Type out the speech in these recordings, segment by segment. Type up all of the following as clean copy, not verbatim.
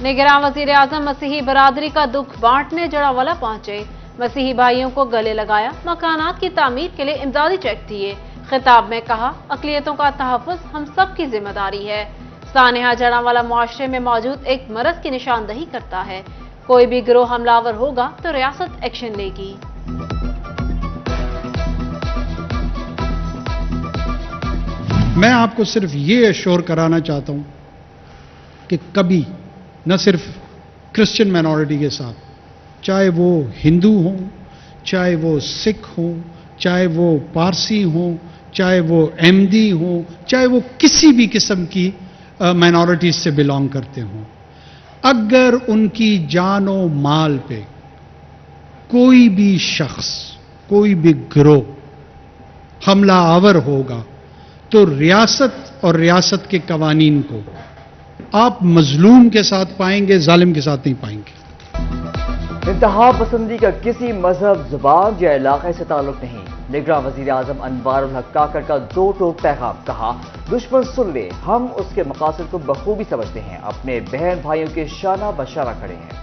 निगरां वजीर आजम मसीही बरादरी का दुख बांटने जड़ावाला पहुंचे। मसीही भाइयों को गले लगाया, मकानात की तामीर के लिए इमदादी चेक दिए। खिताब में कहा, अकलियतों का तहफ़्फ़ुज़ हम सब की जिम्मेदारी है। सानेहा जड़ावाला मुआशरे में मौजूद एक मरज की निशानदही करता है। कोई भी गिरोह हमलावर होगा तो रियासत एक्शन लेगी। मैं आपको सिर्फ ये एश्योर कराना चाहता हूं कि कभी न सिर्फ क्रिश्चियन माइनॉरिटी के साथ, चाहे वो हिंदू हों, चाहे वो सिख हों, चाहे वो पारसी हों, चाहे वो अहमदी हों, चाहे वो किसी भी किस्म की माइनॉरिटीज से बिलोंग करते हों, अगर उनकी जानो माल पे कोई भी शख्स, कोई भी गिरोह हमला आवर होगा तो रियासत और रियासत के कवानीन को आप मजलूम के साथ पाएंगे, जालिम के साथ नहीं पाएंगे। इंतहा पसंदी का किसी मजहब, जुबान या इलाके से ताल्लुक नहीं। निगरां वजीर आजम अनवारुल हक काकड़ का दो टोक पैगाम। कहा, दुश्मन सुन ले, हम उसके मकासद को बखूबी समझते हैं, अपने बहन भाइयों के शाना बशाना खड़े हैं।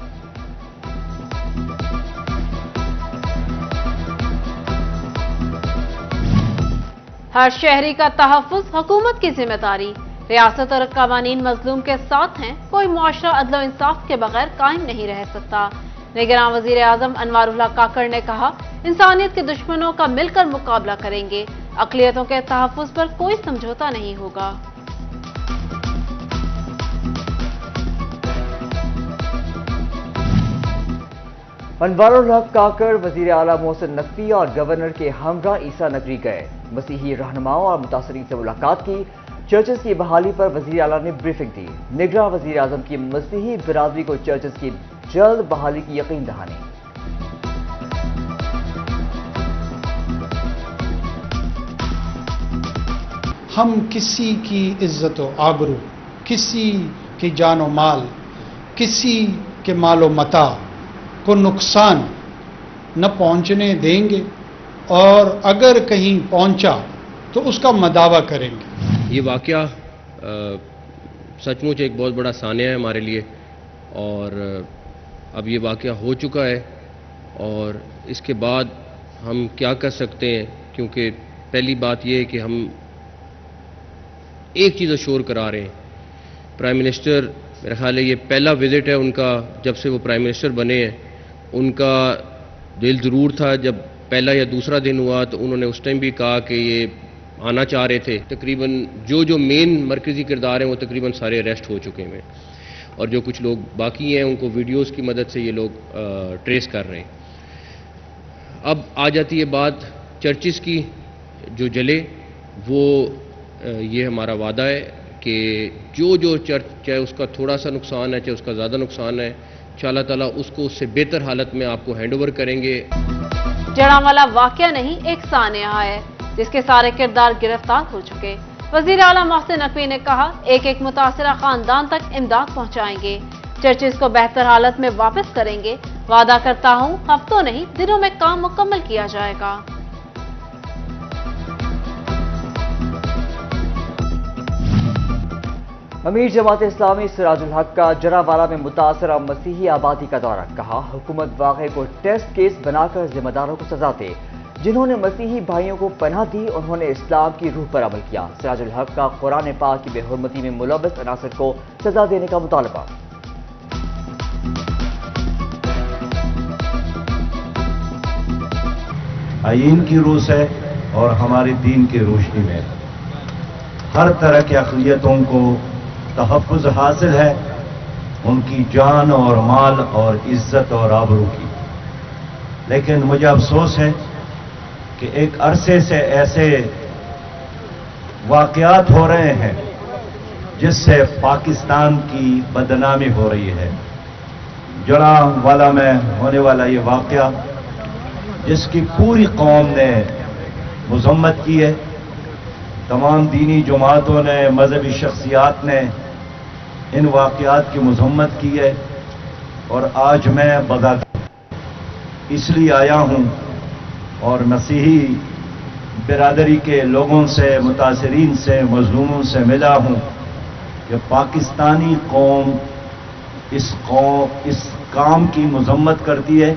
हर शहरी का तहफ़्फ़ुज़ हुकूमत की जिम्मेदारी। रियासत और कवानीन मजलूम के साथ हैं। कोई मुआशरा अदल इंसाफ के बगैर कायम नहीं रह सकता। निगरां वजीर आजम अनवारुल हक काकड़ ने कहा, इंसानियत के दुश्मनों का मिलकर मुकाबला करेंगे। अकलियतों के तहफ़्फ़ुज़ पर कोई समझौता नहीं होगा। अनवारुल हक काकड़ वजीर आला मोहसिन नकवी और गवर्नर के हमरा ईसा नगरी गए। मसीही रहनुमाओं और मुतासरीन से मुलाकात की। चर्चेस की बहाली पर वजीर आला ने ब्रीफिंग दी। निगरां वजीर आजम की मसीही बिरादरी को चर्चेस की जल्द बहाली की यकीन दहानी। हम किसी की इज्जत व आबरू, किसी की जान व माल, किसी के मालो मता को नुकसान न पहुंचने देंगे और अगर कहीं पहुंचा तो उसका मदावा करेंगे। ये वाक़या सचमुच एक बहुत बड़ा सानिया है हमारे लिए और अब ये वाक़या हो चुका है और इसके बाद हम क्या कर सकते हैं, क्योंकि पहली बात ये है कि हम एक चीज़ अश्योर करा रहे हैं। प्राइम मिनिस्टर, मेरा ख्याल है ये पहला विज़िट है उनका जब से वो प्राइम मिनिस्टर बने हैं। उनका दिल ज़रूर था, जब पहला या दूसरा दिन हुआ तो उन्होंने उस टाइम भी कहा कि ये आना चाह रहे थे। तकरीबन जो मेन मरकज़ी किरदार हैं वो तकरीबन सारे अरेस्ट हो चुके हैं और जो कुछ लोग बाकी हैं उनको वीडियोस की मदद से ये लोग ट्रेस कर रहे हैं। अब आ जाती है बात चर्चिस की, जो जले वो ये हमारा वादा है कि जो चर्च, चाहे उसका थोड़ा सा नुकसान है चाहे उसका ज़्यादा नुकसान है, इंशाअल्लाह ताला उसको उससे बेहतर हालत में आपको हैंड ओवर करेंगे। जड़ावाला वाकया नहीं, एक सानिया है जिसके सारे किरदार गिरफ्तार हो चुके। वजीर आला मोहसिन नकवी ने कहा, एक एक मुतासिरा खानदान तक इमदाद पहुंचाएंगे, चर्चेस को बेहतर हालत में वापस करेंगे। वादा करता हूं, हफ्तों नहीं दिनों में काम मुकम्मल किया जाएगा। अमीर जमात इस्लामी सिराजुल हक का जरावाला में मुतासरा मसीही आबादी का दौरा। कहा, हुकूमत वाक़े को टेस्ट केस बनाकर जिम्मेदारों को सजा दे। जिन्होंने मसीही भाइयों को पनाह दी उन्होंने इस्लाम की रूह पर अमल किया। सिराजुल हक का कुरान पाक की बेहुरमती में मुलव्वस अनासर को सजा देने का मुतालबा। आईन की रूह से और हमारे दीन की रोशनी में हर तरह की अक़लियतों को तहफ़्फ़ुज़ हासिल है, उनकी जान और माल और इज्जत और आबरू की। लेकिन मुझे अफसोस है कि एक अरसे से ऐसे वाक़यात हो रहे हैं जिससे पाकिस्तान की बदनामी हो रही है। जड़ावाला में होने वाला ये वाक़या जिसकी पूरी कौम ने मज़म्मत की है, तमाम दीनी जमातों ने, मजहबी शख्सियात ने इन वाक़यात की मज़म्मत की है और आज मैं बग़दाद इसलिए आया हूँ और मसीही बिरादरी के लोगों से, मुतासरीन से, मज़लूमों से मिला हूँ कि पाकिस्तानी कौम इस काम की मजम्मत करती है।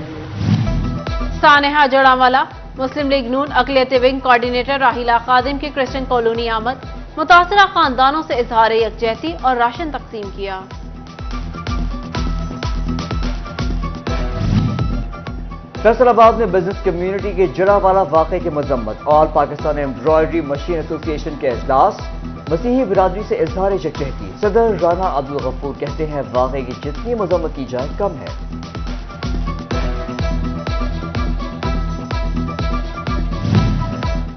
सानेहा जड़ावाला, मुस्लिम लीग नून अक़लियती विंग कोऑर्डिनेटर राहिला खादिम की क्रिश्चियन कॉलोनी आमद, मुतासरा खानदानों से इजहार यकजहती और राशन तकसीम किया। फैसलाबाद में बिजनेस कम्युनिटी के जड़ावाला वाक़े की मजम्मत। All Pakistan embroidery machine association के इजलास, मसीही बिरादरी से इजहार यकजहती। सदर राना अब्दुल गफूर कहते हैं वाक़े की जितनी मजम्मत की जाए कम है।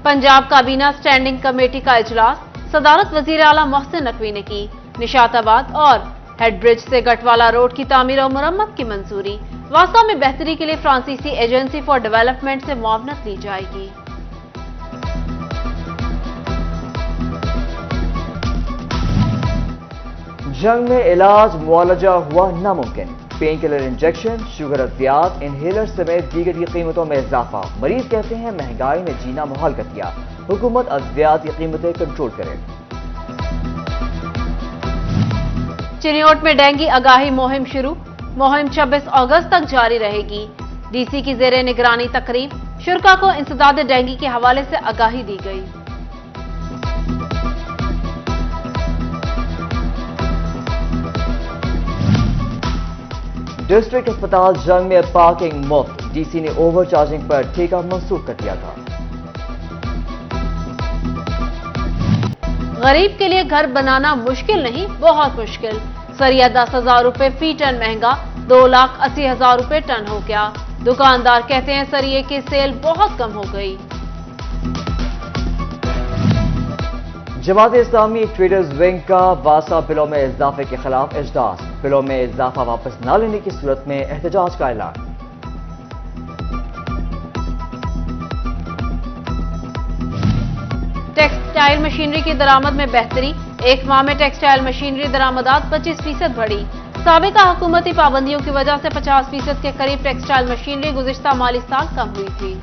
पंजाब काबीना स्टैंडिंग कमेटी का इजलास सदारत वजीर आला मोहसिन नकवी ने की। निशाताबाद और हेड ब्रिज से गटवाला रोड की तामीर और मुरम्मत की मंजूरी। वासा में बेहतरी के लिए फ्रांसीसी एजेंसी फॉर डेवलपमेंट से मुआवनत ली जाएगी। जंग में इलाज मुआलजा हुआ नामुमकिन। पेन किलर इंजेक्शन, शुगर अद्वियात, इनहेलर समेत दीगर की कीमतों में इजाफा। मरीज कहते हैं महंगाई ने जीना मुहाल कर दिया। हुकूमत अद्वियात की कीमतें कंट्रोल करे। चिन्योट में डेंगू आगाही मुहिम शुरू। मुहिम 26 अगस्त तक जारी रहेगी। डीसी की जेरे निगरानी तकरीब। शुरका को इंसदाद डेंगू के हवाले से आगाही दी गई। डिस्ट्रिक्ट अस्पताल जंग में पार्किंग मुफ्त। डीसी ने ओवर चार्जिंग पर ठेका मंसूख कर दिया था। गरीब के लिए घर बनाना मुश्किल नहीं, बहुत मुश्किल। सरिया 10,000 रुपए फी टन महंगा, 2,80,000 रुपए टन हो गया। दुकानदार कहते हैं सरिये की सेल बहुत कम हो गई। जमात इस्लामी ट्रेडर्स विंग का वासा बिलों में इजाफे के खिलाफ इजलास। बिलों में इजाफा वापस न लेने की सूरत में एहतजाज का ऐलान। टेक्सटाइल मशीनरी की दरामद में बेहतरी। एक माह में टेक्सटाइल मशीनरी दरामदात 25% बढ़ी। साबिका हुकूमती पाबंदियों की वजह से 50% के करीब टेक्सटाइल मशीनरी गुज़िश्ता माली साल कम हुई थी।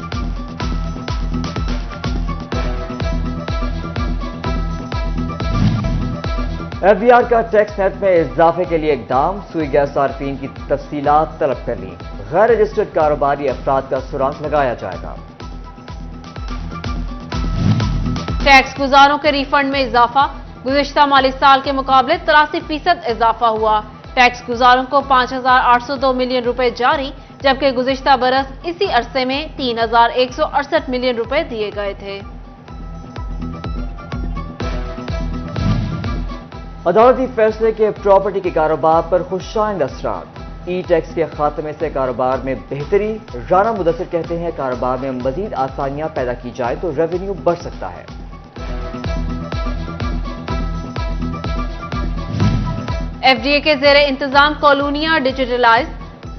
एफबीआर का टैक्स नेट में इजाफे के लिए इकदाम। सुई गैस सार्फिन की तफसीलात तलब कर ली। गैर रजिस्टर्ड कारोबारी अफराद का सुराग लगाया जाएगा। टैक्स गुजारों के रिफंड में इजाफा। गुज़िश्ता माली साल के मुकाबले 83% इजाफा हुआ। टैक्स गुजारों को 5,802 मिलियन रुपए जारी, जबकि गुज़िश्ता बरस इसी अरसे में 3,168 मिलियन रुपए दिए गए थे। अदालती फैसले के प्रॉपर्टी के कारोबार पर खुशाइंद असरात। ई टैक्स के खात्मे से कारोबार में बेहतरी। राना मुदस्सिर कहते हैं कारोबार में मजीद आसानियां पैदा की जाए तो रेवेन्यू बढ़ सकता है। एफडीए के जेरे इंतजाम कॉलोनियां digitalize.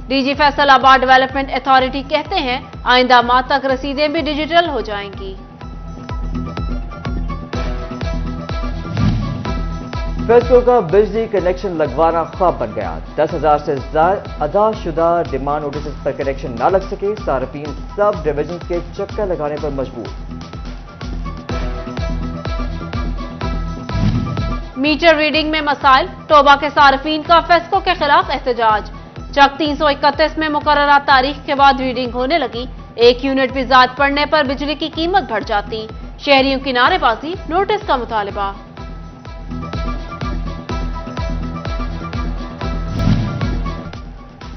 DG Faisalabad development authority कहते हैं आइंदा माह तक रसीदें भी डिजिटल हो जाएंगी। फैसलों का बिजली कनेक्शन लगवाना ख्वाब बन गया। 10,000 से ज्यादा अदाशुदा डिमांड नोटिस पर कनेक्शन न लग सके। सार्फिन सब डिवीजन के चक्कर लगाने पर मजबूर। मीटर रीडिंग में मसाइल। टोबा के सार्फिन का फेस्को के खिलाफ एहतजाज। चक 331 में मुकर्ररा तारीख के बाद रीडिंग होने लगी। 1 यूनिट भी ज्यादा पड़ने पर बिजली की कीमत बढ़ जाती। शहरियों की नारेबाजी, नोटिस का मुतालबा।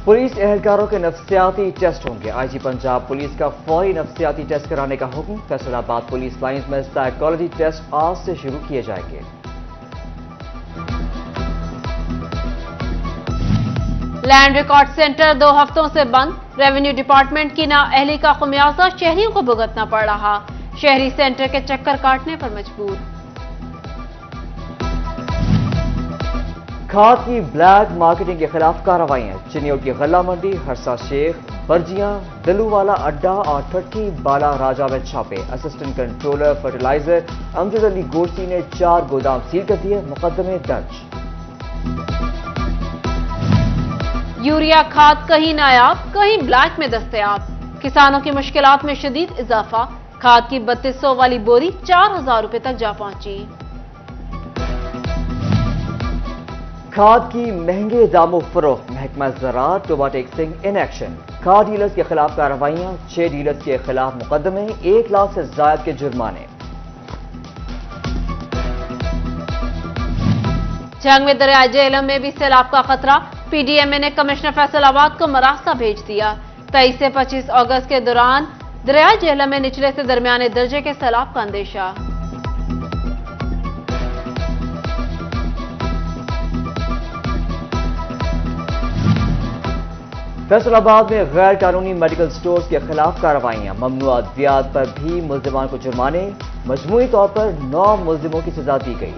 पुलिस एहलकारों के नफ्सियाती टेस्ट होंगे। आईजी पंजाब पुलिस का फौरी नफ्सियाती टेस्ट कराने का हुक्म। फैसलाबाद पुलिस लाइंस में साइकोलॉजी टेस्ट आज से शुरू किए जाएंगे। लैंड रिकॉर्ड सेंटर 2 हफ्तों से बंद। रेवेन्यू डिपार्टमेंट की नाअहली का खुमियाजा शहरियों को भुगतना पड़ रहा। शहरी सेंटर के चक्कर काटने पर मजबूर। खाद की ब्लैक मार्केटिंग के खिलाफ कार्रवाइयां। चिन्योट की गल्ला मंडी, हरसा शेख, बर्जियां, दिलूवाला अड्डा और ठट्ठी बाला राजा में छापे। Assistant controller fertilizer Amjad Ali Gorsi ने 4 गोदाम सील कर दिए। मुकदमे दर्ज। यूरिया खाद कहीं नायाब, कहीं ब्लैक में दस्तयाब। किसानों की मुश्किलात में शदीद इजाफा। खाद की 3200 वाली बोरी 4,000 रुपए तक जा पहुंची। کھاد کی مہنگے داموں فروخت، محکمہ زراعت ٹوبہ ٹیکسنگ ان ایکشن، کھاد ڈیلرز کے خلاف کارروائیاں، 6 ڈیلرز کے خلاف مقدمے، 1 لاکھ سے زائد کے جرمانے۔ جنگ میں دریائے جہلم میں بھی سیلاب کا خطرہ، پی ڈی ایم اے نے کمشنر فیصل آباد کو مراستہ بھیج دیا۔ 23 سے 25 اگست کے دوران دریائے جہلم میں نچلے سے درمیانے درجے کے سیلاب کا اندیشہ۔ فیصل آباد میں غیر قانونی میڈیکل سٹورز کے خلاف کارروائیاں، ممنوع ادویات پر بھی ملزمان کو جرمانے، مجموعی طور پر 9 ملزموں کی سزا دی گئی۔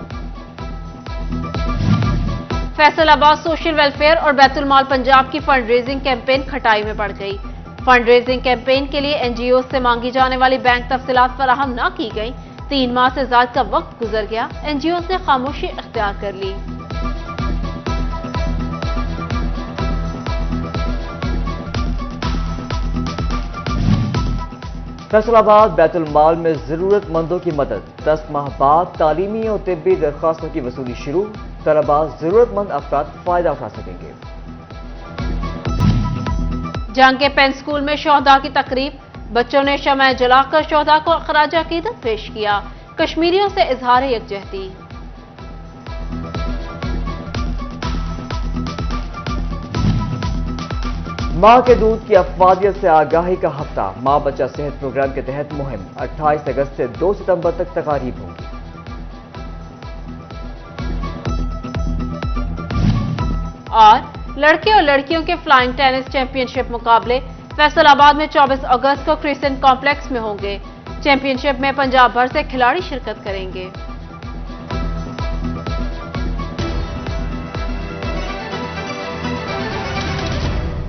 فیصل آباد سوشل ویلفیئر اور بیت المال پنجاب کی فنڈ ریزنگ کیمپین کھٹائی میں پڑ گئی۔ فنڈ ریزنگ کیمپین کے لیے این جی او سے مانگی جانے والی بینک تفصیلات فراہم نہ کی گئی۔ 3 ماہ سے زائد کا وقت گزر گیا، این جی او نے خاموشی اختیار کر لی۔ فیصل آباد بیت المال میں ضرورت مندوں کی مدد، 10 ماہ بعد تعلیمی اور طبی درخواستوں کی وصولی شروع، طلباء ضرورت مند افراد فائدہ اٹھا سکیں گے۔ جنگ کے پین سکول میں شہداء کی تقریب، بچوں نے شمع جلا کر شہداء کو خراج عقیدت پیش کیا، کشمیریوں سے اظہار یکجہتی۔ ماں کے دودھ کی افادیت سے آگاہی کا ہفتہ، ماں بچہ صحت پروگرام کے تحت مہم، 28 اگست سے 2 ستمبر تک تقاریب ہوں گی۔ اور لڑکے اور لڑکیوں کے فلائنگ ٹینس چیمپئن شپ مقابلے فیصل آباد میں 24 اگست کو کرسنٹ کمپلیکس میں ہوں گے۔ چیمپئن شپ میں پنجاب بھر سے کھلاڑی شرکت کریں گے۔